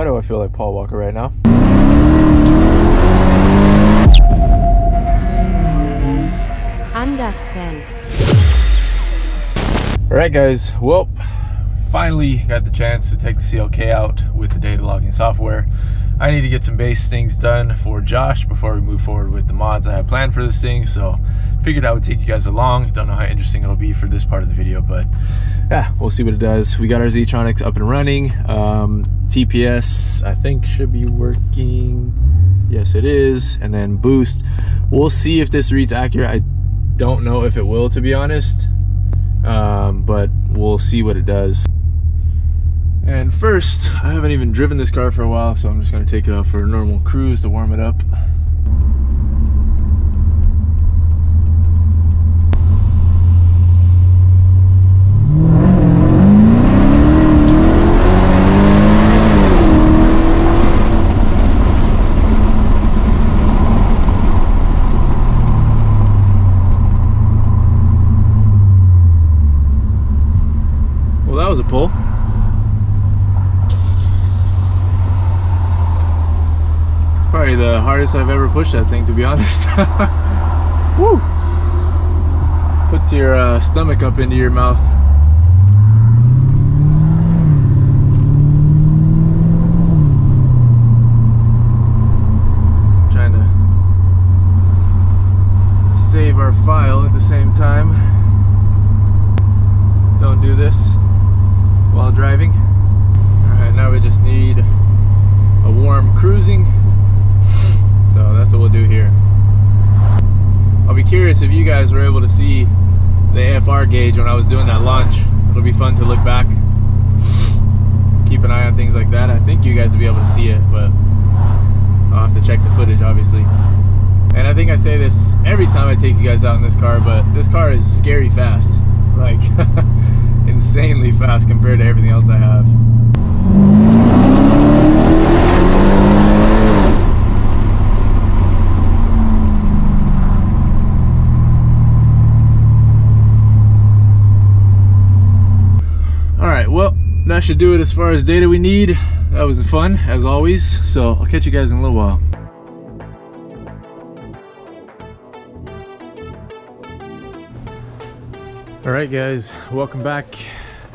Why do I feel like Paul Walker right now? Alright guys, well, finally got the chance to take the CLK out with the data logging software. I need to get some base things done for Josh before we move forward with the mods I have planned for this thing, so figured I would take you guys along. Don't know how interesting it'll be for this part of the video, but yeah, we'll see what it does. We got our Z-Tronics up and running. TPS I think should be working. Yes it is. And then boost, we'll see if this reads accurate. I don't know if it will, to be honest, but we'll see what it does. And first, I haven't even driven this car for a while, so I'm just going to take it out for a normal cruise to warm it up. Well, that was a pull. Probably the hardest I've ever pushed that thing, to be honest. Woo! Puts your stomach up into your mouth. Trying to save our file at the same time. Don't do this while driving. Alright, now we just need a warm cruising. So that's what we'll do here. I'll be curious if you guys were able to see the AFR gauge when I was doing that launch. It'll be fun to look back, keep an eye on things like that. I think you guys will be able to see it, but I'll have to check the footage, obviously. And I think I say this every time I take you guys out in this car, but this car is scary fast, like insanely fast compared to everything else I have. Well, that should do it as far as data we need. That was fun, as always, so I'll catch you guys in a little while. Alright guys, welcome back.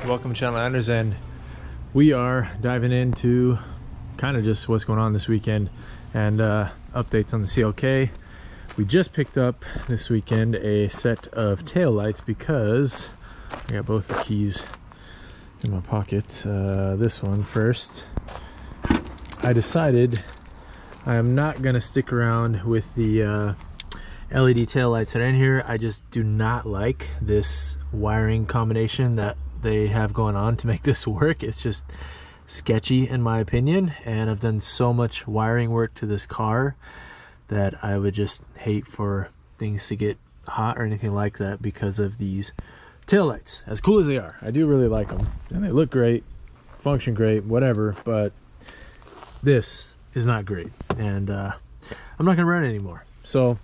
Welcome to Channel Anders, and we are diving into kind of just what's going on this weekend and updates on the CLK. We just picked up this weekend a set of tail lights because I got both the keys in my pocket. This one first. I decided I am not gonna stick around with the LED taillights that are in here. I just do not like this wiring combination that they have going on to make this work. It's just sketchy in my opinion, and I've done so much wiring work to this car that I would just hate for things to get hot or anything like that because of these taillights. As cool as they are, I do really like them, and they look great, function great, whatever, but this is not great, and I'm not gonna run it anymore. So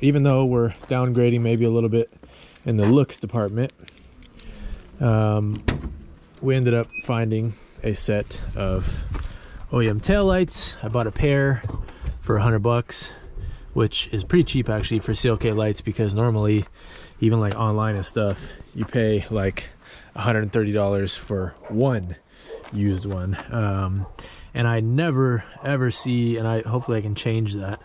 even though we're downgrading maybe a little bit in the looks department, we ended up finding a set of OEM taillights. I bought a pair for 100 bucks, which is pretty cheap actually for CLK lights, because normally even like online and stuff, you pay like $130 for one used one. And I never ever see, and hopefully I can change that,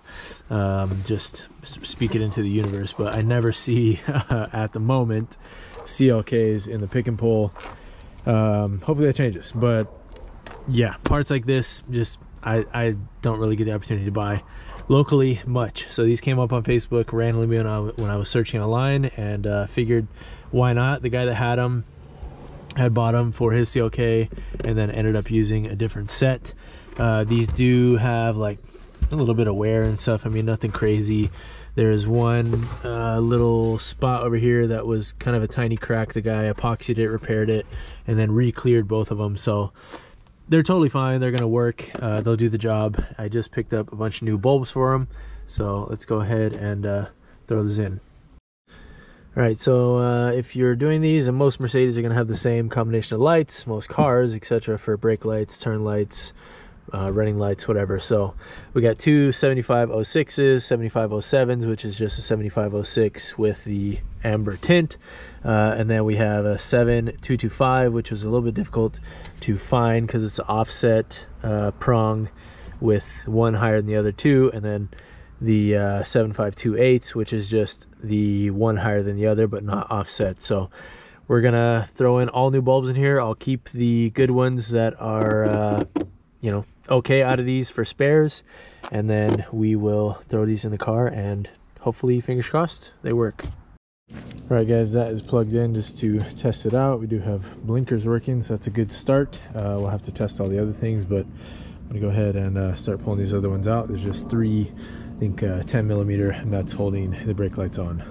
just speak it into the universe, but I never see at the moment CLKs in the pick and pull. Hopefully that changes, but yeah, parts like this, just I don't really get the opportunity to buy locally much. So these came up on Facebook randomly when I was searching online, and figured why not. The guy that had them had bought them for his CLK and then ended up using a different set. These do have like a little bit of wear and stuff. I mean, nothing crazy. There's one little spot over here that was kind of a tiny crack. The guy epoxied it, repaired it, and then re-cleared both of them. So they're totally fine. They're gonna work. They'll do the job. I just picked up a bunch of new bulbs for them, so let's go ahead and throw this in. All right, so if you're doing these, and most Mercedes are going to have the same combination of lights, most cars, etc., for brake lights, turn lights, running lights, whatever. So we got two 7506s, 7507s, which is just a 7506 with the amber tint, and then we have a 7225, which was a little bit difficult to find because it's an offset prong with one higher than the other two, and then the 7528s, which is just the one higher than the other but not offset. So we're gonna throw in all new bulbs in here. I'll keep the good ones that are you know, okay out of these for spares, and then we will throw these in the car and hopefully, fingers crossed, they work. All right guys, that is plugged in just to test it out. We do have blinkers working, so that's a good start. We'll have to test all the other things, but I'm gonna go ahead and start pulling these other ones out. There's just three, I think 10mm nuts holding the brake lights on.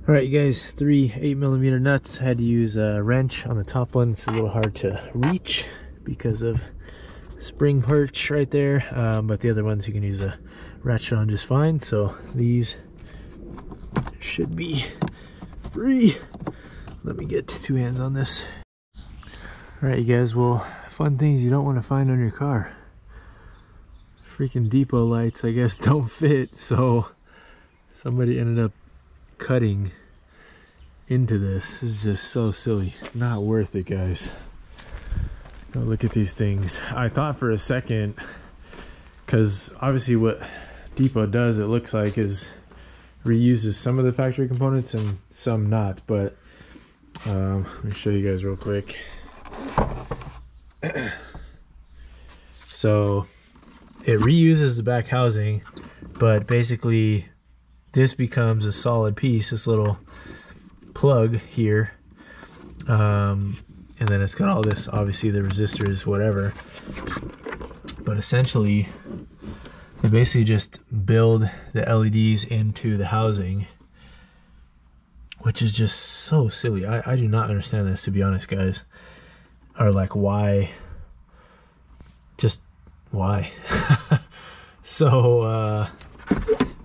All right you guys, three 8mm nuts. I had to use a wrench on the top one. It's a little hard to reach because of spring perch right there, but the other ones you can use a ratchet on just fine. So these should be free. Let me get two hands on this. All right you guys, well, fun things you don't want to find on your car. Freaking depot lights, I guess, don't fit, so somebody ended up cutting into this. This is just so silly. Not worth it, guys. Oh, look at these things. I thought for a second, because obviously what Depot does, it looks like, is reuses some of the factory components and some not, but let me show you guys real quick. So it reuses the back housing, but basically this becomes a solid piece, this little plug here, and then it's got all this, obviously the resistors, whatever, but essentially they basically just build the LEDs into the housing, which is just so silly. I do not understand this, to be honest, guys. Or like, why? Just why? So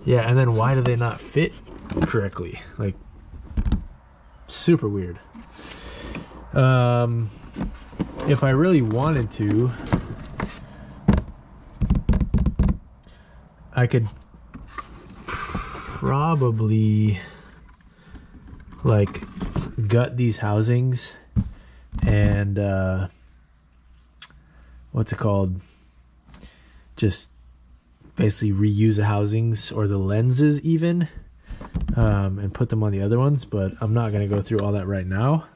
yeah, and then why do they not fit correctly? Like, super weird. If I really wanted to, I could probably like gut these housings and what's it called, just basically reuse the housings or the lenses even, and put them on the other ones, but I'm not going to go through all that right now.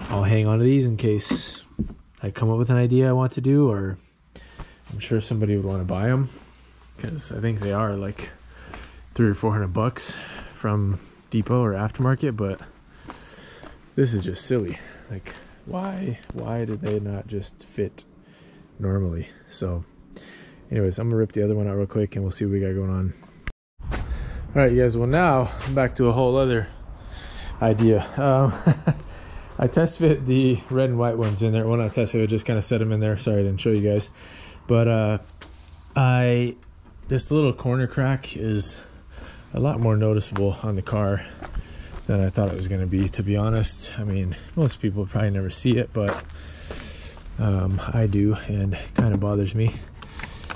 I'll hang on to these in case I come up with an idea I want to do, or I'm sure somebody would want to buy them, because I think they are like $300 or $400 from Depot or aftermarket. But this is just silly. Like, why did they not just fit normally? So anyways, I'm gonna rip the other one out real quick and we'll see what we got going on. All right you guys, well now I'm back to a whole other idea. I test fit the red and white ones in there. Well, not test fit, I just kind of set them in there. Sorry I didn't show you guys, but this little corner crack is a lot more noticeable on the car than I thought it was going to be, to be honest. I mean, most people probably never see it, but I do, and it kind of bothers me.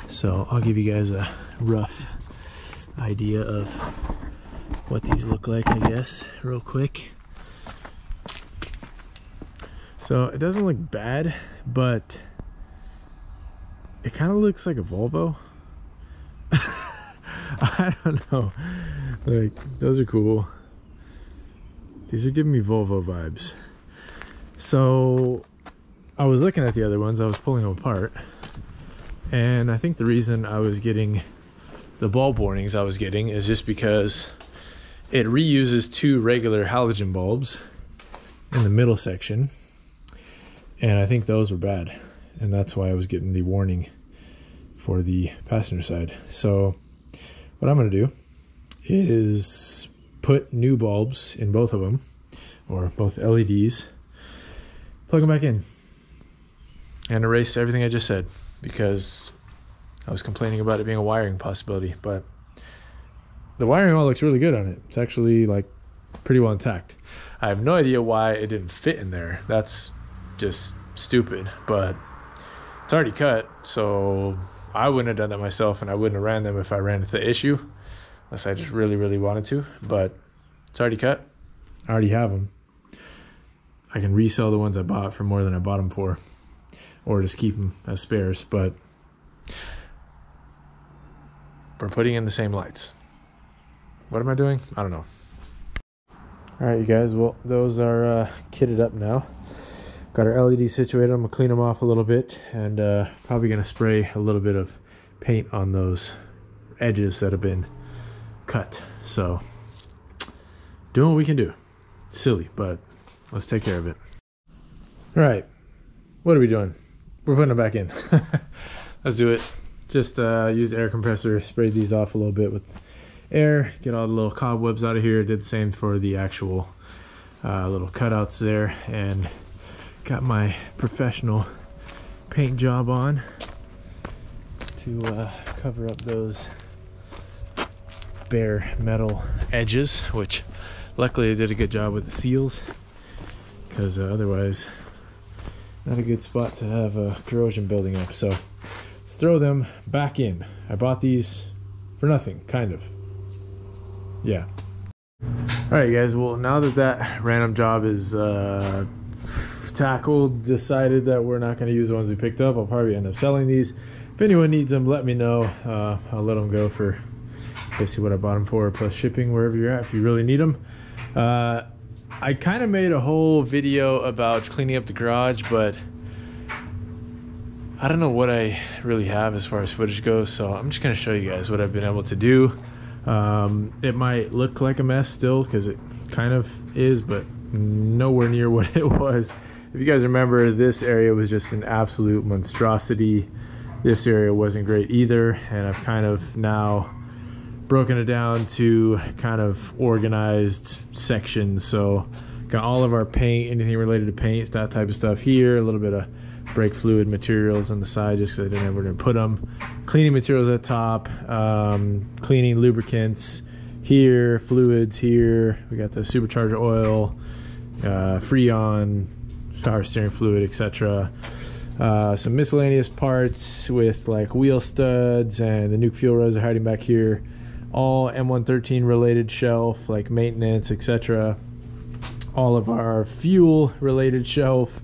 So I'll give you guys a rough idea of what these look like, I guess, real quick. So it doesn't look bad, but it kind of looks like a Volvo. I don't know. Like, those are cool. These are giving me Volvo vibes. So I was looking at the other ones, I was pulling them apart, and I think the reason I was getting the bulb warnings I was getting is just because it reuses two regular halogen bulbs in the middle section, and I think those were bad, and that's why I was getting the warning for the passenger side. So what I'm going to do is put new bulbs in both of them, or both LEDs, plug them back in, and erase everything I just said, because I was complaining about it being a wiring possibility. But the wiring all looks really good on it. It's actually like pretty well intact. I have no idea why it didn't fit in there. That's just stupid, but it's already cut, so I wouldn't have done that myself, and I wouldn't have ran them if I ran into the issue, unless I just really wanted to. But it's already cut. I already have them. I can resell the ones I bought for more than I bought them for, or just keep them as spares, but we're putting in the same lights. What am I doing? I don't know. All right, you guys, well, those are kitted up now. Got our LED situated. I'm gonna clean them off a little bit, and probably gonna spray a little bit of paint on those edges that have been cut. So doing what we can do. Silly, but let's take care of it. All right, what are we doing? We're putting it back in. Let's do it. Just use the air compressor, sprayed these off a little bit with air, get all the little cobwebs out of here. Did the same for the actual little cutouts there, and got my professional paint job on to cover up those bare metal edges, which luckily I did a good job with the seals, because otherwise not a good spot to have corrosion building up. So let's throw them back in. I bought these for nothing, kind of. Yeah. All right, guys, well, now that that random job is tackled, decided that we're not going to use the ones we picked up. I'll probably end up selling these. If anyone needs them, let me know. I'll let them go for basically what I bought them for, plus shipping wherever you're at if you really need them. I kind of made a whole video about cleaning up the garage, but I don't know what I really have as far as footage goes, so I'm just going to show you guys what I've been able to do. It might look like a mess still, because it kind of is, but nowhere near what it was. If you guys remember, this area was just an absolute monstrosity. This area wasn't great either, and I've kind of now broken it down to kind of organized sections. So got all of our paint, anything related to paints, that type of stuff here, a little bit of brake fluid materials on the side just because I didn't have where to put them, cleaning materials at the top, cleaning lubricants here, fluids here, we got the supercharger oil, Freon, power steering fluid, etc. Some miscellaneous parts with like wheel studs, and the nuke fuel rods are hiding back here. All M113 related shelf, like maintenance, etc. All of our fuel related shelf,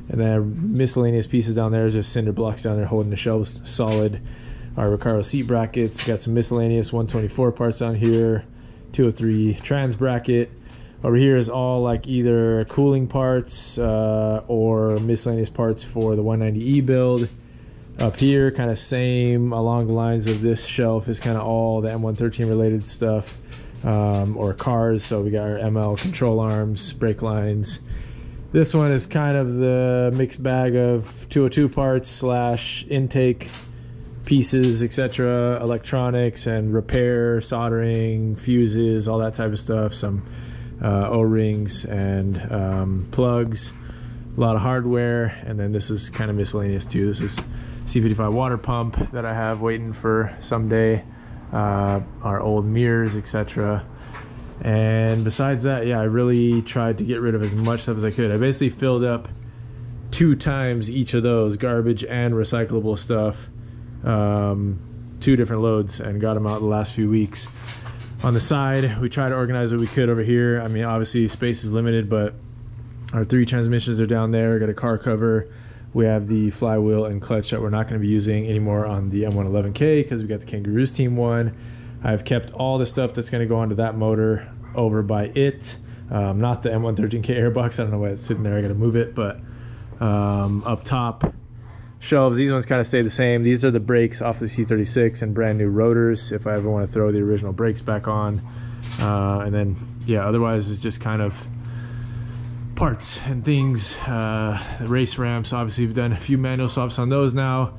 and then miscellaneous pieces down there, just cinder blocks down there holding the shelves solid. Our Recaro seat brackets, got some miscellaneous 124 parts down here, 203 trans bracket. Over here is all like either cooling parts or miscellaneous parts for the 190E build. Up here, kind of same along the lines of this shelf, is kind of all the M113 related stuff, or cars. So we got our ML control arms, brake lines. This one is kind of the mixed bag of 202 parts slash intake pieces, etc., electronics and repair, soldering, fuses, all that type of stuff. Some O-rings and plugs, a lot of hardware, and then this is kind of miscellaneous too. This is C55 water pump that I have waiting for someday, our old mirrors, etc. And besides that, yeah, I really tried to get rid of as much stuff as I could. I basically filled up 2 times each of those, garbage and recyclable stuff, 2 different loads, and got them out the last few weeks. On the side, we try to organize what we could over here. I mean, obviously space is limited, but our 3 transmissions are down there. Got a car cover. We have the flywheel and clutch that we're not going to be using anymore on the M111K because we got the Kangaroos Team 1. I've kept all the stuff that's going to go onto that motor over by it. Not the M113K airbox. I don't know why it's sitting there. I got to move it, but up top shelves, these ones kind of stay the same. These are the brakes off the C36 and brand new rotors if I ever want to throw the original brakes back on. And then, yeah, otherwise it's just kind of parts and things. The race ramps, obviously we've done a few manual swaps on those now.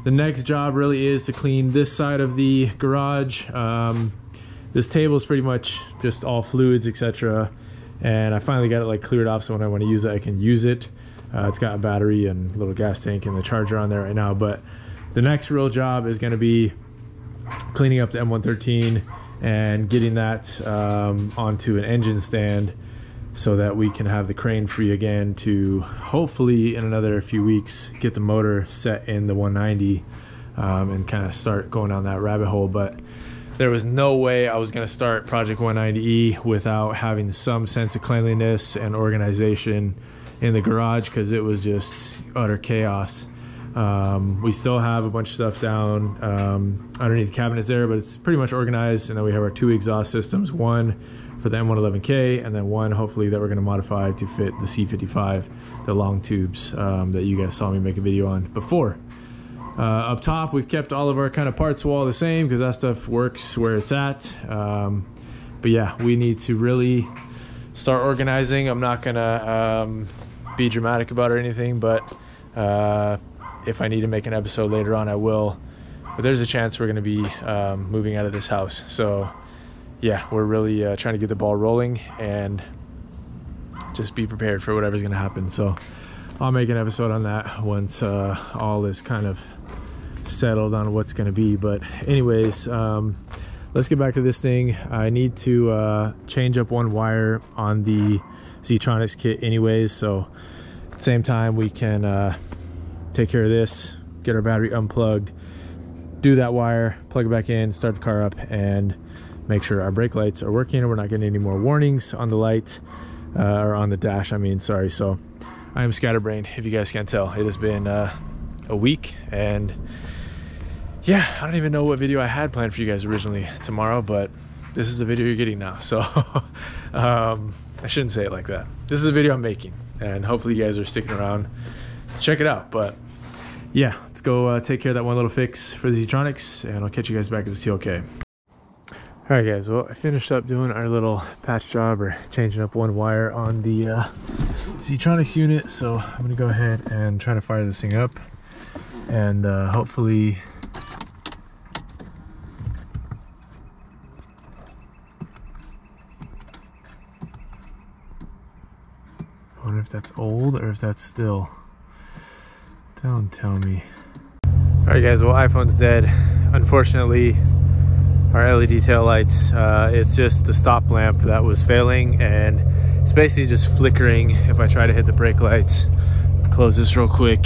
The next job really is to clean this side of the garage. This table is pretty much just all fluids, etc. And I finally got it like cleared off, so when I want to use it, I can use it. It's got a battery and a little gas tank and the charger on there right now. But the next real job is going to be cleaning up the M113 and getting that onto an engine stand so that we can have the crane free again to hopefully in another few weeks get the motor set in the 190 and kind of start going down that rabbit hole. But there was no way I was going to start Project 190E without having some sense of cleanliness and organization in the garage, because it was just utter chaos. We still have a bunch of stuff down underneath the cabinets there, but it's pretty much organized. And then we have our 2 exhaust systems, one for the M113K and then one hopefully that we're going to modify to fit the C55, the long tubes that you guys saw me make a video on before. Up top, we've kept all of our kind of parts wall the same because that stuff works where it's at. But yeah, we need to really start organizing. I'm not gonna be dramatic about it or anything, but if I need to make an episode later on, I will. But there's a chance we're gonna be moving out of this house. So yeah, we're really trying to get the ball rolling and just be prepared for whatever's gonna happen. So I'll make an episode on that once all is kind of settled on what's going to be. But anyways, let's get back to this thing. I need to change up one wire on the Z-Tronics kit anyways, so at the same time we can take care of this, get our battery unplugged, do that wire, plug it back in, start the car up, and make sure our brake lights are working and we're not getting any more warnings on the light or on the dash, I mean, sorry. So I am scatterbrained, if you guys can't tell. It has been a week, and yeah, I don't even know what video I had planned for you guys originally tomorrow, but this is the video you're getting now. So I shouldn't say it like that. This is the video I'm making, and hopefully you guys are sticking around to check it out. But yeah, let's go take care of that one little fix for the Z-Tronics, and I'll catch you guys back at the CLK. All right guys, well, I finished up doing our little patch job, or changing up one wire on the Z-Tronics unit. So I'm gonna go ahead and try to fire this thing up, and hopefully I wonder if that's old or if that's still. Don't tell me. All right guys, well, iPhone's dead, unfortunately. Our LED tail lights, it's just the stop lamp that was failing, and it's basically just flickering if I try to hit the brake lights. I'll close this real quick,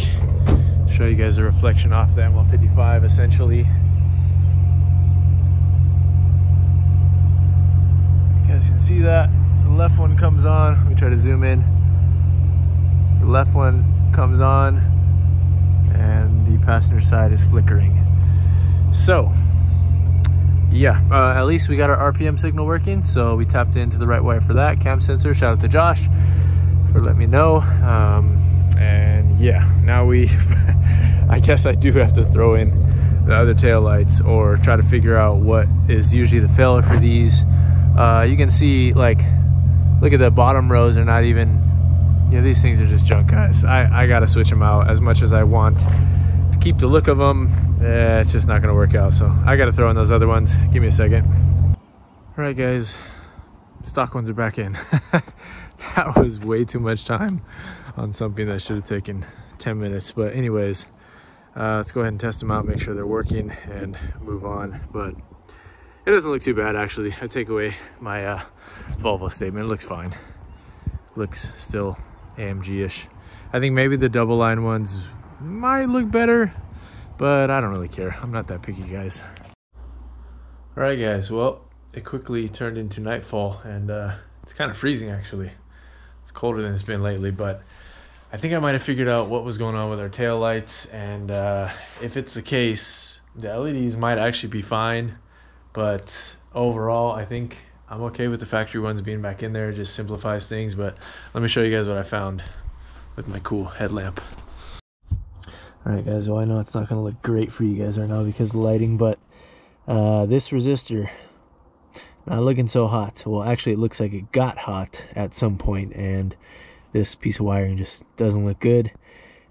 show you guys the reflection off the M155 essentially. You guys can see that. The left one comes on. Let me try to zoom in. The left one comes on, and the passenger side is flickering. So yeah, at least we got our RPM signal working, so we tapped into the right wire for that. Cam sensor, shout out to Josh for letting me know. And yeah, now we I guess I do have to throw in the other tail lights, or try to figure out what is usually the failure for these. You can see, like, look at the bottom rows are not even, you know, these things are just junk, guys. I gotta switch them out as much as I want to keep the look of them. It's just not gonna work out, so I gotta throw in those other ones. Give me a second. All right guys, stock ones are back in. That was way too much time on something that should have taken 10 minutes. But anyways, let's go ahead and test them out, make sure they're working, and move on. But it doesn't look too bad, actually. I take away my Volvo statement. It looks fine. Looks still AMG-ish. I think maybe the double line ones might look better, but I don't really care. I'm not that picky, guys. All right guys, well, it quickly turned into nightfall, and it's kind of freezing actually. It's colder than it's been lately, but I think I might have figured out what was going on with our tail lights, and if it's the case, the LEDs might actually be fine, but overall I think I'm okay with the factory ones being back in there. It just simplifies things. But let me show you guys what I found with my cool headlamp. Alright guys, well, I know it's not going to look great for you guys right now because of the lighting, but this resistor, not looking so hot. Well, actually it looks like it got hot at some point, and this piece of wiring just doesn't look good.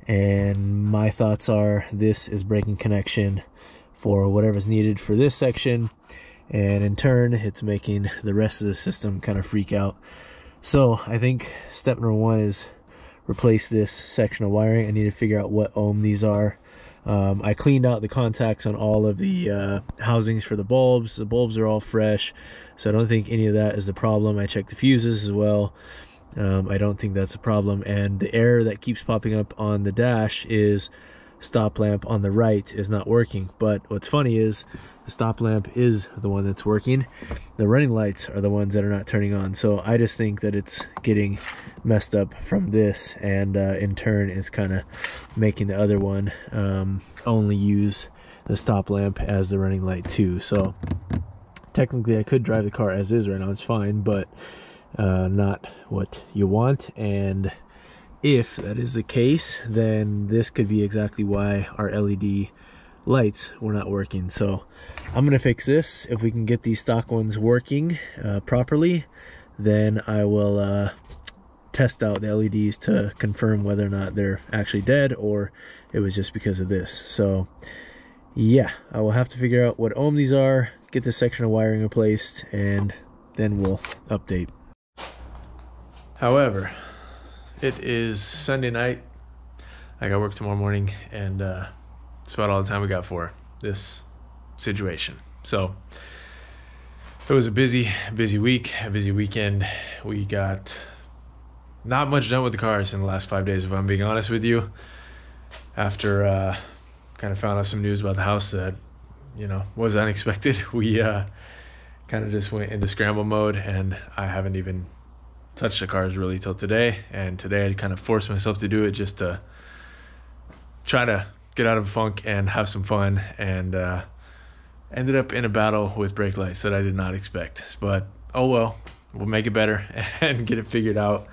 And my thoughts are this is breaking connection for whatever's needed for this section, and in turn it's making the rest of the system kind of freak out. So I think step number one is replace this section of wiring. I need to figure out what ohm these are. I cleaned out the contacts on all of the housings for the bulbs. The bulbs are all fresh, so I don't think any of that is the problem. I checked the fuses as well. I don't think that's a problem. And the error that keeps popping up on the dash is stop lamp on the right is not working. But what's funny is the stop lamp is the one that's working. The running lights are the ones that are not turning on. So I just think that it's getting messed up from this, and in turn is kind of making the other one only use the stop lamp as the running light too. So technically I could drive the car as is right now, it's fine, but not what you want. And if that is the case, then this could be exactly why our LED lights were not working. So I'm gonna fix this. If we can get these stock ones working properly, then I will test out the LEDs to confirm whether or not they're actually dead or it was just because of this. So yeah, I will have to figure out what ohm these are, get this section of wiring replaced, and then we'll update. However, it is Sunday night. I got work tomorrow morning, and that's about all the time we got for this situation. So it was a busy week, a busy weekend. We got not much done with the cars in the last 5 days, if I'm being honest with you. After kind of found out some news about the house that, you know, was unexpected, we kind of just went into scramble mode, and I haven't even touched the cars really till today. And today I kind of forced myself to do it just to try to get out of a funk and have some fun, and ended up in a battle with brake lights that I did not expect. But oh well, we'll make it better and get it figured out.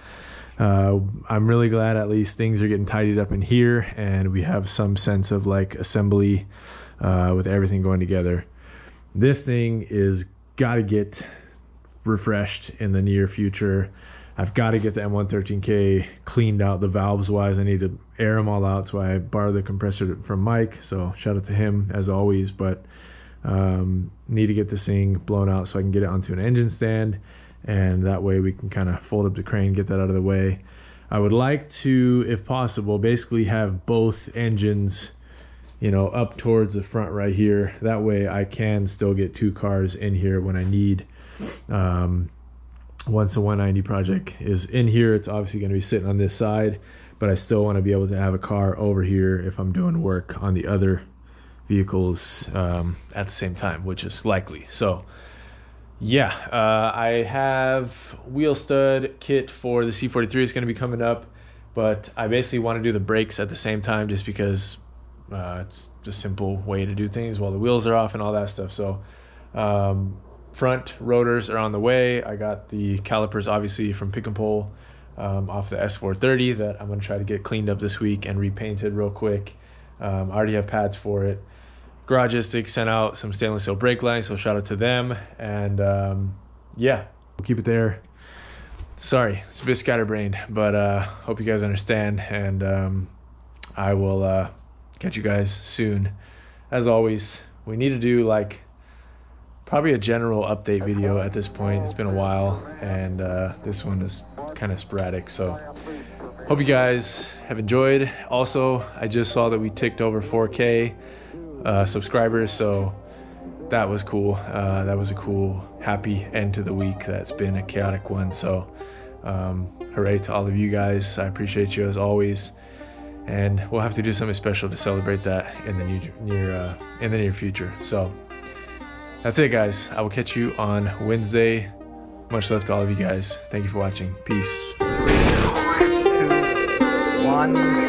I'm really glad at least things are getting tidied up in here, and we have some sense of like assembly with everything going together. This thing is got to get refreshed in the near future. I've got to get the M113K cleaned out, the valves wise. I need to air them all out, so I borrowed the compressor from Mike, so shout out to him as always. But need to get this thing blown out so I can get it onto an engine stand, and that way we can kind of fold up the crane, get that out of the way. I would like to, if possible, basically have both engines, you know, up towards the front right here. That way I can still get two cars in here when I need. Once the 190 project is in here, it's obviously going to be sitting on this side, but I still want to be able to have a car over here if I'm doing work on the other vehicles at the same time, which is likely. So yeah, I have wheel stud kit for the C43 is going to be coming up, but I basically want to do the brakes at the same time just because it's a simple way to do things while the wheels are off and all that stuff. So front rotors are on the way. I got the calipers obviously from Pick and Pull off the S430 that I'm going to try to get cleaned up this week and repainted real quick. I already have pads for it. Garagistic sent out some stainless steel brake lines, so shout out to them. And yeah, we'll keep it there. Sorry, it's a bit scatterbrained, but hope you guys understand, and I will catch you guys soon. As always, we need to do like probably a general update video at this point. It's been a while, and this one is kind of sporadic, so hope you guys have enjoyed. Also, I just saw that we ticked over 4K subscribers, so that was cool. That was a cool, happy end to the week. That's been a chaotic one, so hooray to all of you guys. I appreciate you as always, and we'll have to do something special to celebrate that in the near future. So that's it, guys. I will catch you on Wednesday. Much love to all of you guys. Thank you for watching. Peace. 3, 2, 1